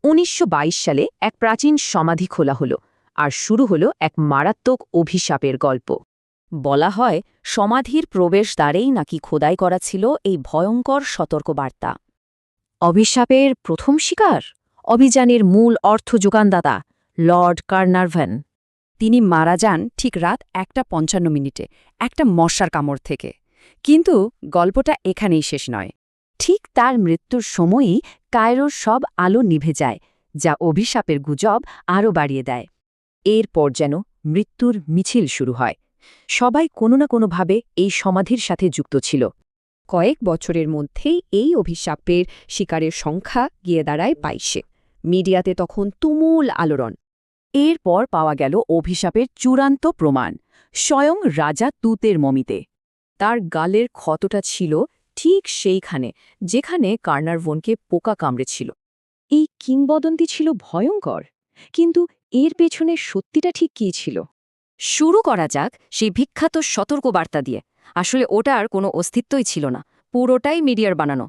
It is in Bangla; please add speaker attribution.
Speaker 1: ১৯২২ সালে এক প্রাচীন সমাধি খোলা হলো আর শুরু হলো এক মারাত্মক অভিশাপের গল্প।
Speaker 2: বলা হয় সমাধির প্রবেশদ্বারেই নাকি খোদাই করা ছিল এই ভয়ঙ্কর সতর্কবার্তা।
Speaker 1: অভিশাপের প্রথম শিকার অভিযানের মূল অর্থ যোগানদাতা লর্ড কার্নারভ্যান।
Speaker 2: তিনি মারা যান ঠিক রাত ১:৫৫ একটা মশার কামড় থেকে। কিন্তু গল্পটা এখানেই শেষ নয়।
Speaker 1: ঠিক তার মৃত্যুর সময়ই কায়রোর সব আলো নিভে যায়, যা অভিশাপের গুজব আরও বাড়িয়ে দেয়। এরপর যেন মৃত্যুর মিছিল শুরু হয়। সবাই কোনো না কোনোভাবে এই সমাধির সাথে যুক্ত ছিল।
Speaker 2: কয়েক বছরের মধ্যেই এই অভিশাপের শিকারের সংখ্যা গিয়ে দাঁড়ায় ২২-এ। মিডিয়াতে তখন তুমুল আলোড়ন।
Speaker 1: এরপর পাওয়া গেল অভিশাপের চূড়ান্ত প্রমাণ, স্বয়ং রাজা তুতের মমিতে। তার গালের ক্ষতটা ছিল ঠিক সেইখানে যেখানে কার্নারভনকে পোকা কামড়েছিল। এই কিংবদন্তি ছিল ভয়ঙ্কর, কিন্তু এর পেছনে সত্যিটা ঠিক কী ছিল?
Speaker 2: শুরু করা যাক সেই বিখ্যাত সতর্কবার্তা দিয়ে। আসলে ওটার কোনো অস্তিত্বই ছিল না, পুরোটাই মিডিয়ার বানানো।